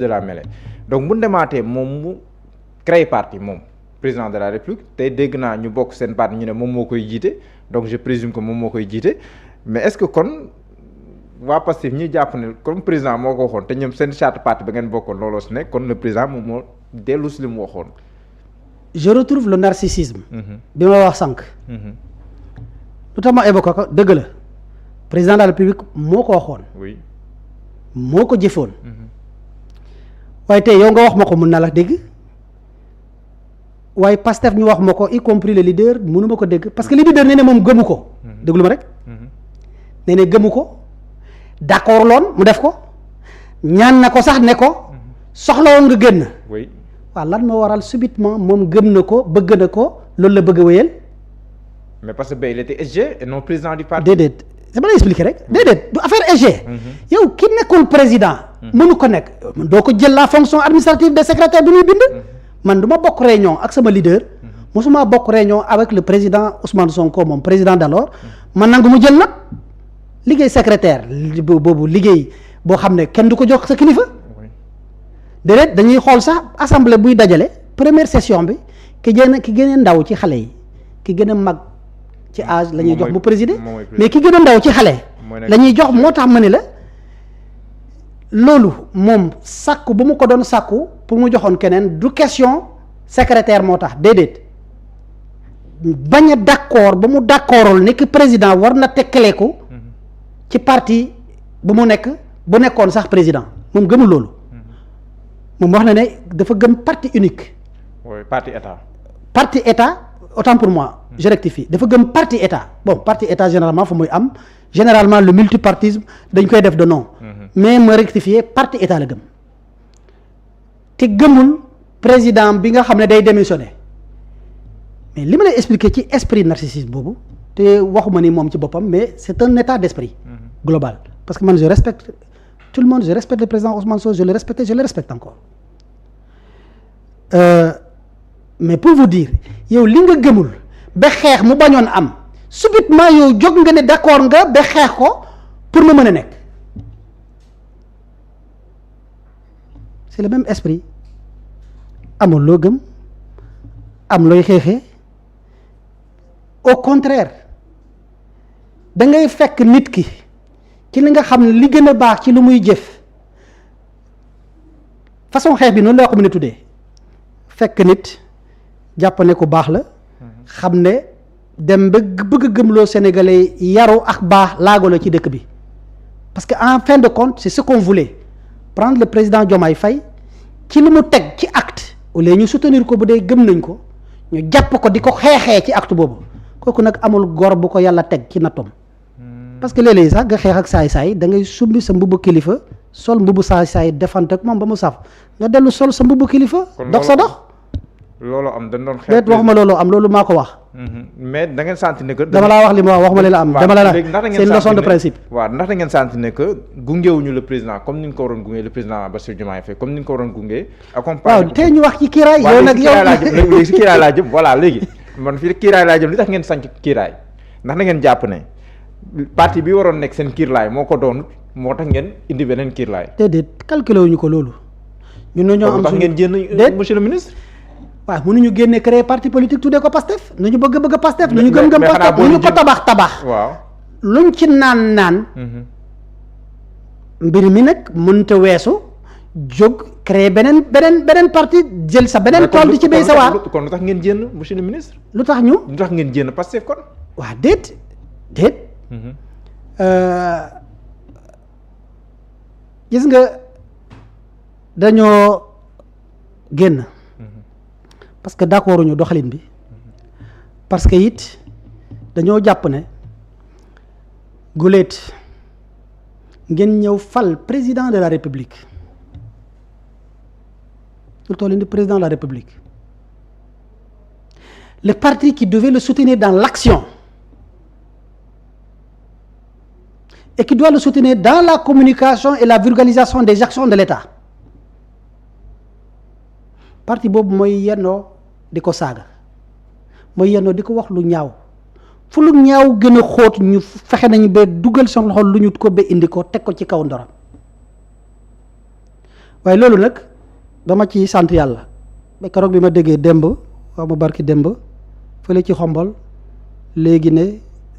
de la mêlée donc bu demaatee moom mu créer parti moom président de la république tey dégg naa ñu bokk seen parti ñu ne moom moo koy jiite donc je présume que moom moo koy jiite mais est-ce que kon waa Pastef ñuy jàpp ne comme président moo ko waxoon te ñoom seen charte parti ba ngeen bokkoon looloo si nekk kon le président moom moo dellu si li mu waxoon. je retrouve le narcissisme. bi ma wax sànq. lu tax ma évoqué ko dëgg la président de la république moo ko waxoon. oui moo ko jëfoon. waaye tey yow nga wax ma ko mun na la dégg waaye Pastef ñu wax ma ko y compris le leader mënu ma ko dégg parce que le leader nee na moom gëmu ko. déglu ma rek. nee na gëmu ko d'accord loon mu def ko ñaan na ko sax ne ko soxla woon nga génn. oui waaw lan moo waral subitement moom gëm na ko bëgg na ko loolu la bëgg a wéyal. mais parce que ba il était SG et non président du parti. déedéet dama lay expliquer rek déedéet du affaire SG. yow ki nekkul président. mënu ko nekk doo ko jël la fonction administrative des secrétaires bi muy bind. man du ma bokk réunion ak sama leader. mosuma bokk réunion avec le président Ousmane Sonko moom président d'alors man nangu mu jël nag liggéey secrétaire boobu liggéey boo xam ne kenn du ko jox sa kilifa. déedéet dañuy xool sax assemblée buy dajale première session bi ki gën a ndaw ci xale yi ki gën a mag ci âge la ñuy jox bu présider mais ki gën a ndaw ci xale la ñuy jox moo tax ma ne la loolu moom sàkku bu mu ko doon sàkku pour mu joxoon keneen du question secrétaire moo tax déedéet bañ a d'accord ba mu d'accordul ni ki président war na tekkale ko ci parti bu mu nekk bu nekkoon sax président moom gëmul loolu moom wax na ne dafa gëm parti unique. oui parti état. parti état autant pour moi je rectifie dafa gëm parti état bon parti état généralement fa muy am généralement le multipartisme dañ koy def de nom. mais ma rectifier parti état la gëm. te gëmul président bi nga xam ne day démissionner mais li ma lay expliquer ci esprit narcissisme boobu te waxuma ni moom ci boppam mais c'est un état d'esprit global parce que man je respecte tout le monde je respecte le président Ousmane Sonko je le respecte encore mais pour vous dire yow li nga gëmul ba xeex mu bañoon am subitement yow jóg nga ne d'accord nga ba xeex ko pour mu mën a nekk c'est le même esprit amul loo gëm am looy xeexee au contraire da ngay fekk nit ki ci li nga xam ne li gën a baax ci lu muy jëf façon xeex bi noonu la ko mën a tuddee fekk nit jàpp ne ku baax la xam ne dem ba bëgg a gëmloo sénégalais yaru ak baax laago la ci dëkk bi parce que en fin de compte c'est ce qu'on voulait prendre le président Diomaye Faye ci li mu teg ci acte au lieu ñu soutenir ko bu dee gëm nañ ko ñu jàpp ko di ko xeexee ci acte boobu kooku nag amul gor bu ko yàlla teg ci nattom parce que léeg-léeg sax nga xeex ak saay-saay da ngay sumbi sa mbubu kilifa sol mbubu saay-saay defante ak moom ba mu saf nga dellu sol sa mbubu kilifa dox sa dox loolu am dañ doon xeex déet waxuma loolu am loolu maa ko wax mais da ngeen sentir ne que dama laa wax li ma wax waxuma leen am dama la c'est une leçon de principe waaw ndax da ngeen sentir ne que gungewuñu le président comme ni ñu ko waroon gunge le président Bassirou Diomaye Faye comme ni ñu ko waroon gunge accompagné waaw tey ñu wax ci kiiraay yow nag yow léegi si kiiraay laa jëm voilà léegi man fii kiiraay laa jëm li tax ngeen sanc kiiraay ndax da ngeen jàpp ne parti bi waroon nekk seen kiirlaay moo ko doonut moo tax ngeen indi beneen kiirlaay déedéet calculé wuñu ko loolu ñun ñoo am tax ngeen jénn monsieur le ministre waaw mënuñu génne créer parti politique tuddee ko Pastef nu ñu bëgg Pastef nu ñu gëm Pastef nu ñu ko tabax waaw luñ ci naan mbir mi nag mënta weesu jóg créer beneen parti jël sa beneen tool di ci béy sa waar kon lu tax ngeen jénn monsieur le ministre lu tax ngeen jénn Pastef kon waaw déet gis nga dañoo génn parce que d'accord ñu doxalin bi parce que it dañoo jàpp ne guléet ngeen ñëw fal président de la république lu toll ni président de la république le parti qui devait le soutenir dans l'action et qui doit le soutenir dans la communication et la vulgarisation des actions de l'État parti boobu mooy yennoo di ko saaga mooy yennoo di ko wax lu ñaaw fu lu ñaaw gën a xóot ñu fexe nañu ba dugal seen loxo lu ñu ko ba indi ko teg ko ci kaw ndoram waaye loolu nag dama ci sant yàlla ba keroog bi ma déggee démb waaw ma barki démb fële ci xombol léegi ne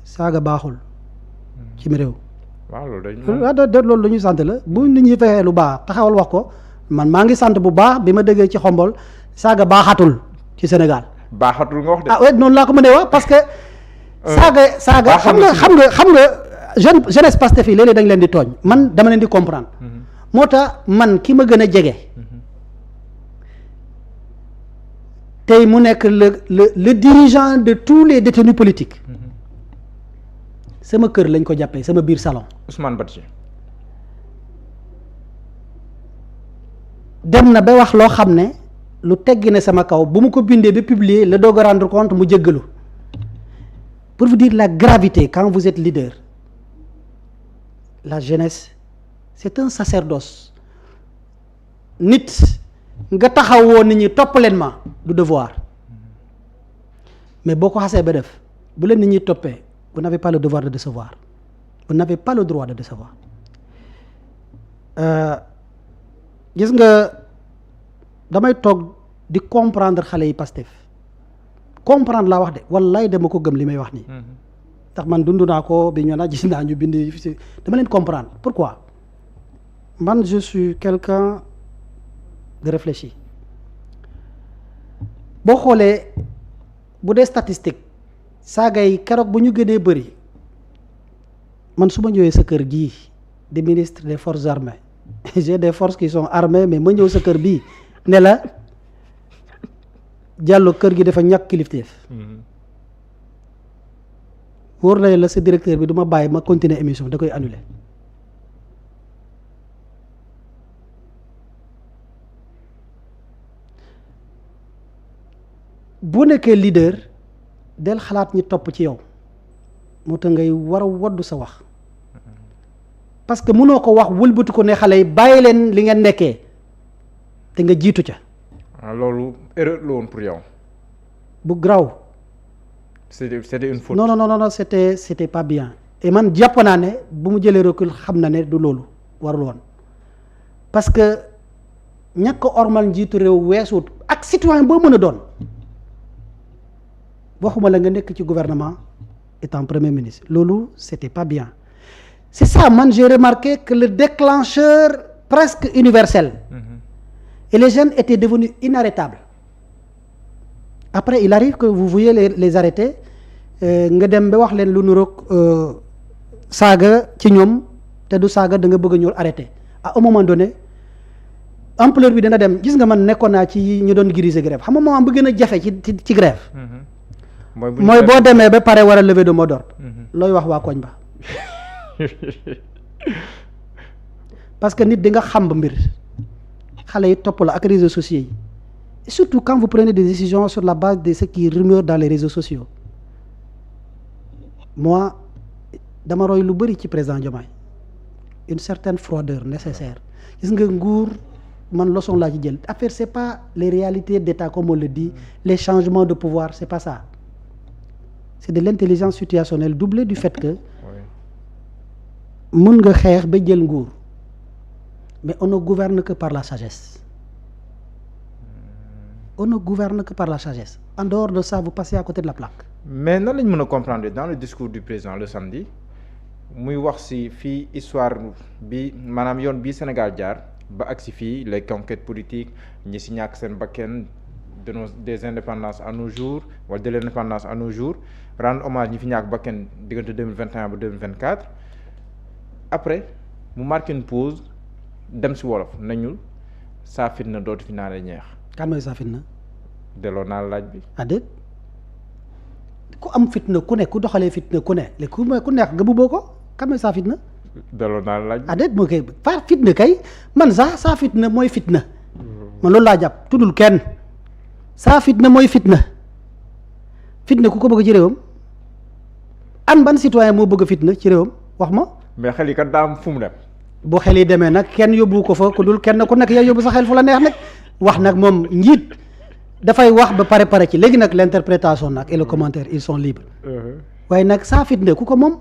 saaga baaxul ci mi réew. waaw loolu dañuy sant la bu nit ñi fexee lu baax taxawal wax ko man maa ngi sant bu baax bi ma déggee ci xombol saaga baaxatul ci Sénégal. baaxatul nga wax de. ah oui noonu laa ko mënee wax parce que. saaga xam nga jeunesse Pastef yi léeg-léeg dañ leen di tooñ man dama leen di comprendre. moo tax man ki ma gën a jege. tey mu nekk le dirigeant de tous les détenus politiques. sama kër lañ ko jàppee sama biir salon. Ousmane Badji. dem na ba wax loo xam ne lu teggi ne sama kaw bu mu ko bindee ba publier la doog a rendre compte mu jéggalu pour vous dire la gravité quand vous êtes leader la jeunesse c'est un sacerdoce nit nga taxawoo nit ñi topp leen ma du devoir mais boo ko xasee ba def bu leen nit ñi toppee vous n'avez pas le devoir de décevoir vous n'avez pas le droit de décevoir gis nga damay toog di comprendre xale yi Pastef comprendre laa wax de wallaay dama ko gëm li may wax nii ndax man dund naa ko bi ñu na gis naa ñu bind dama leen comprendre pourquoi man je suis quelqu'un de réfléchi boo xoolee bu dee statistique saaga yi keroog bu ñu gënee bëri man su ma ñëwee sa kër gii di ministre des forces armées j'ai des forces qui sont armées mais ma ñëw sa kër bii ne la Diallo kër gi dafa ñàkk kilifteef wóor na la sa directeur bi du ma bàyyi ma continuer émission da koy annuler bu nekkee leader del xalaat ñi topp ci yow moo tax ngay war a waddu sa wax parce que mënoo ko wax wëlbatu ko ne xale yi bàyyi leen li ngeen nekkee te nga jiitu ca. loolu erreur la woon pour yow. bu graw. c'était une faute. non c'était pas bien. et man jàpp naa ne bu mu jëlee recul xam na ne du loolu warul woon parce que ñàkk ormal njiitu réew weesuut ak citoyen boo mën a doon waxuma la nga nekk ci gouvernement étant premier ministre loolu c'était pas bien. c'est ça man j'ai remarqué que le déclencheur presque universel. Et les jeunes étaient devenus inarrêtables. Après il arrive que vous voyez les arrêter nga dem ba wax leen lu nuroog saaga ci ñoom te du saaga da nga bëgg a ñëw arrêter à un moment donné ampleur bi dana dem gis nga man nekkoon naa ci ñu doon griser grève xam nga moment bu gën a jafe ci grève. mooy boo demee ba pare war a lever de mot d'ordre. looy wax waa koñ ba. parce que nit di nga xamb mbir. xale yi topp la ak réseaux sociaux yi et surtout quand vous prenez des décisions sur la base de ce qui rumeur dans les réseaux sociaux moi dama roy lu bëri ci président Diomaye une certaine froideur nécessaire gis nga nguur man leçon laa ci jël affaire c'est pas les réalités d'État comme on le dit les changements de pouvoir c'est pas ça c'est de l'intelligence situationnelle doublée du fait que mën nga xeex ba jël nguur mais on ne gouverne que par la sagesse. On ne gouverne que par la sagesse. En dehors de ça, vous passez à côté de la plaque. Mais nan lañ mën a comprendre dans le discours du président le samedi muy wax ci fii histoire bi maanaam yoon bii Sénégal jaar ba ak ci fii les conquêtes politiques ñi ci ñàkk seen bakkan des indépendances à nos jours wala de l'indépendance à nos jours rendre hommage ñi fi ñàkk bakkan diggante 2021 ba 2024 après mu marqué une pause. dem si wolof nañu saa fitna dootu fi naa la ñeex. kan mooy saa fitna. delloo naa laaj bi. déet ku am fitna ku ne ku doxalee fitna ku ne léegi ku neex nga bubboo ko kan mooy saa fitna. delloo naa la laaj bi. déet moo koy faa fitna kay man sax saa fitna mooy fitna. man loolu laa jàpp tuddul kenn saa fitna mooy fitna fitna ku ko bëgg ci réewam an ban citoyen moo bëgg fitna ci réewam wax ma. mais xel yi kat daa am fu mu dem. bu xel yi demee nag kenn yóbbu ko fa ku dul kenn ku nekk yaa yóbbu sa xel fu la neex nag wax nag moom njiit dafay wax ba pare ci léegi nag l'interprétation nag et le commentaire ils sont libres waaye nag saa fitna ku ko moom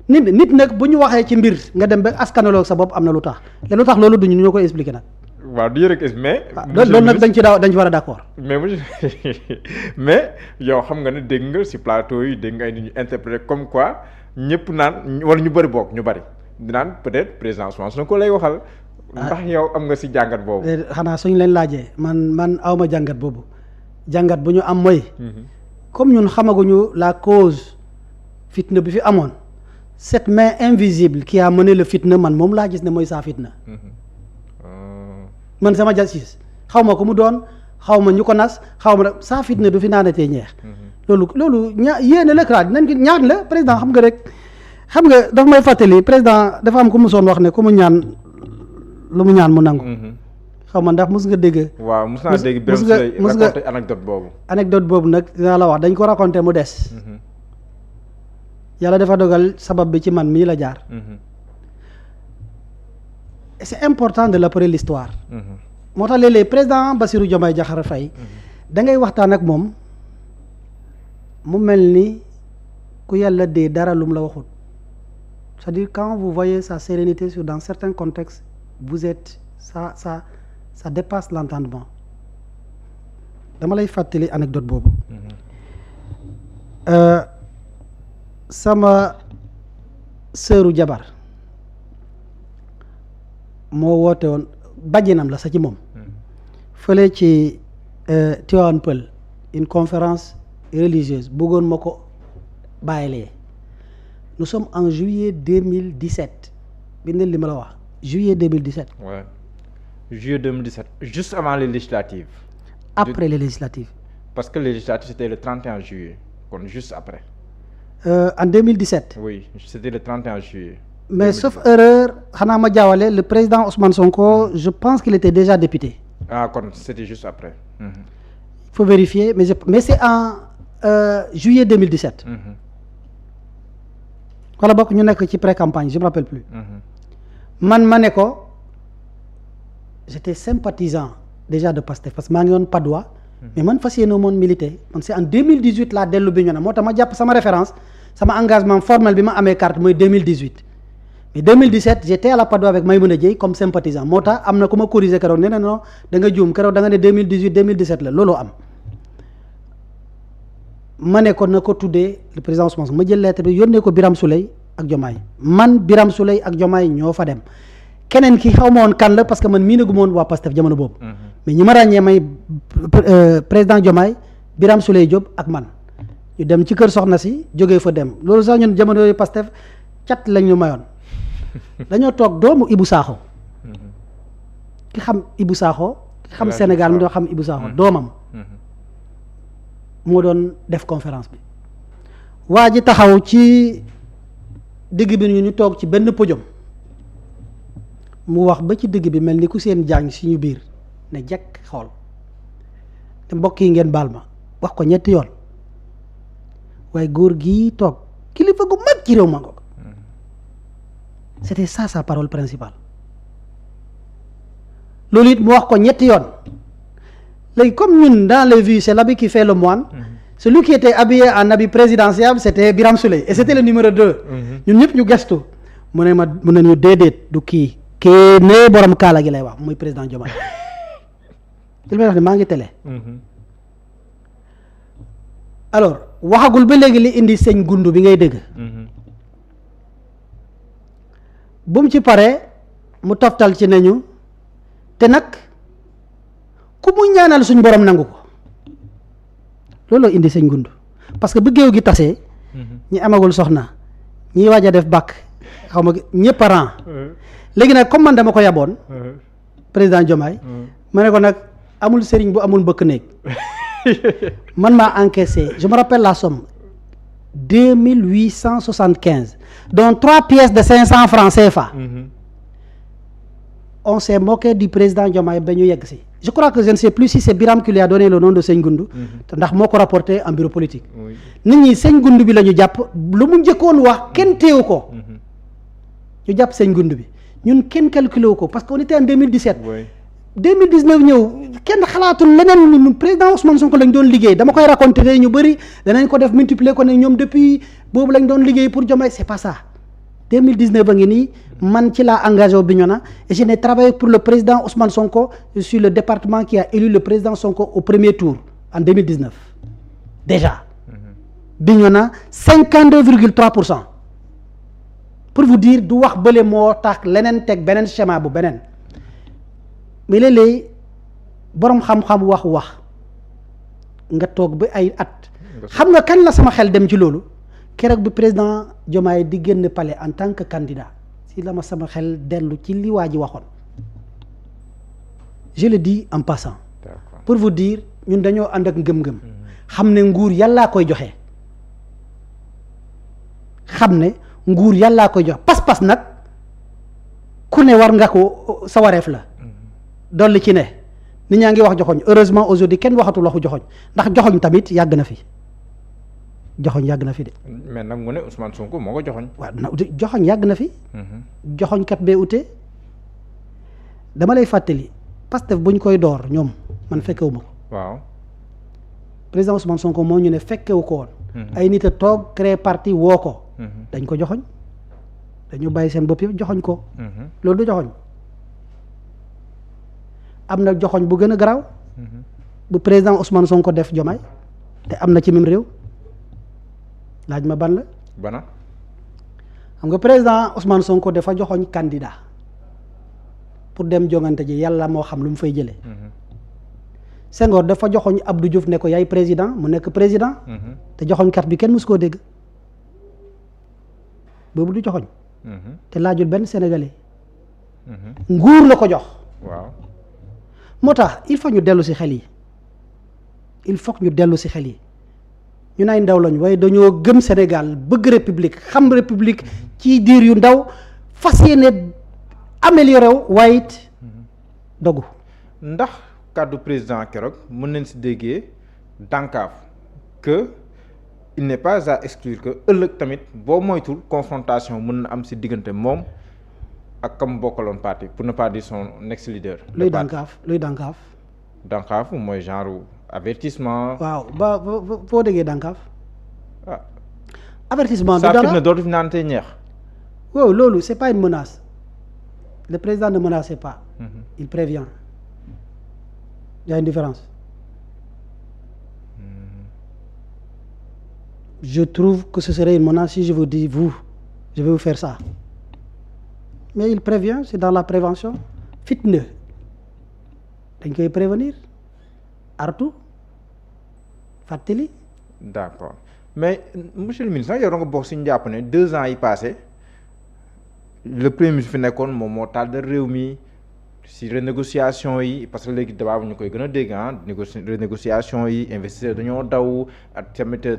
nit nag bu ñu waxee ci mbir nga dem ba askanaloo sa bopp am na lu tax te lu tax loolu duñu ñoo koy expliquer nag. waaw du yëre mais. loolu nag dañ ci war a d'accord. mais mais yow xam nga ne dégg nga ci plateau yi dégg nga ay nit ñu interpréter comme quoi ñëpp naan wala ñu bëri bokk ñu bëri naan peut-être président Sonko lay waxal. ndax yow am nga ci jàngat boobu. xanaa suñu leen laajee man awma jàngat boobu jàngat bu ñu am mooy. comme ñun xamaguñu la cause fitna bi fi amoon cette main invisible qui a mené le fitna man moom laa gis ne mooy saa fitna. man sama justice xaw ma ko mu doon xaw ma ñu ko nas xaw ma saa fitna du fi naanatee ñeex. loolu yéene la kraat nañ ko ñaan la président xam nga rek xam nga dafa may fàttali président dafa am ku mu soon wax ne ku mu ñaan lu mu ñaan mu nangu. xaw ma ndax mus nga dégg. waaw mus naa dégg Birame Souleye raconté anecdote boobu. anecdote boobu nag dinaa la wax dañ ko raconté mu des. yàlla dafa dogal sabab bi ci man mii la jaar. et c'est important de rappeler l'histoire. moo tax léeg-léeg président Bassirou Diomaye Diakhar Faye da ngay waxtaan ak moom mu mel ni ku yàlla dee dara lum la waxut c'est-à-dire quand vous voyez sa sérénité sur dans certains contextes vous êtes ça dépasse l'entendement dama lay fàttali anecdote boobu. sama sëru jabar moo woote woon bàjjenam la sa ci moom fële ci Tivaouane Peulh une conférence religieuse bëggoon ma ko bàyyilee nous sommes en juillet 2017 bindal li ma la wax juillet 2017. Ouais. Juillet 2017 juste avant les législatives. Après les législatives. Parce que les législatives c'était le 31 juillet kon juste après. En 2017. Oui c'était le 31 juillet. Mais 2017. Sauf erreur xanaa ma jaawale le président Ousmane Sonko je pense qu'il était déjà député. Ah kon c'était juste après. Il faut vérifier mais c'est en juillet 2017. wala bokk ñu nekk ci pré-campagne je me rappelle plus. man ma ne ko j'étais sympathisant déjà de Pastef parce que maa ngi woon Padois. mais man fas yéene moon milité man c'est en 2018 laa dellu bi ñu ne moo tax ma jàpp sama référence sama engagement formel bi ma amee carte mooy 2018 mais 2017 j'étais à la Padois avec Maïmouna Dièye comme sympathisant moo tax am na ku ma corriger keroog nee na non da nga juum keroog da nga ne 2018 2017 la looloo am ma ne ko na ko tuddee le président Ousmane ma jël lettre bi yónnee ko Birame Souleye ak Diomaye man Birame Souleye ak Diomaye ñoo fa dem keneen ki xaw ma woon kan la parce que man mii nagu ma woon waa Pastef jamono boobu. mais ñi ma ràññee may président Diomaye Birame Souleye Diop ak man ñu dem ci kër soxna si jógee fa dem loolu sax ñun jamono yooyu Pastef cat lañ ñu mayoon dañoo toog doomu Ibou Sakho ki xam Ibou Sakho ki xam Sénégal mi doo xam Ibou Sakho doomam moo doon def conférence bi waa ji taxaw ci digg bi ñu toog ci benn podium mu wax ba ci digg bi mel ni ku seen jàng si ñu biir ne jekk xool te mbokk yi ngeen baal ma wax ko ñetti yoon waaye góor gii toog kilifa gu mag ci réew ma ko c'était ça sa parole principale loolu it mu wax ko ñetti yoon léegi comme ñun dans les vues c'est l'habit qui fait le moine. Celui qui était habillé en habit présidentiel c'était Birame Souleye et c'était le numéro 2. ñun ñëpp ñu gestu mu ne ñu déedéet du kii nee borom kaala gi lay wax muy président Diomaye li may wax ne maa ngi télé. alors waxagul ba léegi li indi sëñ gundu bi ngay dégg. bu mu ci paree mu toftal ci nañu te nag ku mu ñaanal suñ borom nangu ko looloo indi sëñ gundu parce que bu géew gi tasee. ñi amagul soxna ñi waaj a def bàkk xaw ma ñëpp a ran léegi nag comme man dama ko yaboon président Diomaye ma ne ko nag amul sëriñ bu amul mbëkk néeg man maa encaissé je me rappelle la somme 2875 dont 3 pièces de 500 francs CFA. On s'est moqué du président Diomaye ba ñu yegg si je crois que je ne sais plus si c'est Birame qui lui a donné le nom de Sëñ Gundu ndax moo ko rapporté en bureau politique nit ñi Sëñ Gundu bi la ñu jàpp lu mu njëkkoon wax kenn téewu ko ñu jàpp Sëñ Gundu bi ñun kenn calculé wu ko parce que on était en 2017 2019 ñëw kenn xalaatul leneen ñun président Ousmane Sonko lañ doon liggéey dama koy raconter ñu bëri danañ ko def multiplier ko ne ñoom depuis boobu lañ doon liggéey pour Diomaye c'est pas ça 2019 a ngi nii man ci laa engagé au Bignona et je n'ai travaillé pour le président Ousmane Sonko sur le département qui a élu le président Sonko au premier tour en 2019 déjà. Bignona 52,3% pour vous dire du wax bële moo tax leneen teg beneen schéma bu beneen mais léeg-léeg boroom xam-xam wax nga toog ba ay at. xam nga kañ la sama xel dem ci loolu keroog bi président Diomaye di génn palais en tant que candidat si la ma sama xel dellu ci li waa ji waxoon je le dis en passant. pour vous dire ñun dañoo ànd ak ngëm-ngëm. xam ne nguur yàllaa koy joxe. xam ne nguur yàllaa koy joxe pas-pas nag ku ne war nga ko sa wareef la. dolli ci ne nit ñaa ngi wax joxoñ heureusement aujourd'hui kenn waxatul waxu joxoñ ndax joxoñ tamit yàgg na fi joxoñ yàgg na fi de. mais nag mu ne Ousmane Sonko moo ko joxoñ. waaw joxoñ yàgg na fi. joxoñ kat bee ute dama lay fàttali Pastef buñ koy door ñoom man fekkewu ma ko. waaw président Ousmane Sonko moo ñu ne fekkewu ko woon. ay nit a toog créer parti woo ko. dañ ko joxoñ dañu bàyyi seen bopp yëpp joxoñ ko. loolu du joxoñ. am na joxoñ bu gën a garaaw. bu président Ousmane Sonko def Diomaye te am na ci même réew laaj ma ban la. bana xam nga président Ousmane Sonko dafa joxoñ candidat pour dem jongante ji yàlla moo xam lu mu fay jëlee. Senghor dafa joxoñ Abdou Diouf ne ko yaay président mu nekk président. te joxoñ kat bi kenn mësu koo dégg boobu du joxoñ. te laajul benn sénégalais. nguur la ko jox. waaw. moo tax il faut ñu dellu ci xel yi il faut que ñu dellu ci xel yi ñu ay ndaw lañu waaye dañoo gëm Sénégal bëgg république xam république ci diir yu ndaw fas yéene amélioré wu waaye it dogu. ndax kàddu président keroog mën nañ ci déggee dànkaaf que il n'est pas à exclure que ëllëg tamit boo moytul confrontation mën na am ci diggante moom ak kam bokkaloon parti pour ne pas dire son ex leader. luy dànkaaf luy dànkaaf. dànkaaf mooy genre avertissement. waaw ba foo déggee dànkaaf. ah. avertissement bi saa dara fit ne dootu fi naan tey ñeex. waaw loolu c'est pas une menace le président ne menace pas. Il prévient. Il y a une différence. Je trouve que ce serait une menace si je vous dis je vais vous faire ça. Mais il prévient, c'est dans la prévention. Fitna dañ koy prévenir artu fàttali. D'accord mais monsieur le ministre yow da nga bokk si ñu jàpp ne 2 ans yi passé le premier ministre fi nekkoon moom moo tardé réew mi si renégociation yi parce que léegi débat bu ñu koy gën a dégg renégociation yi investisseurs dañoo daw ak tamit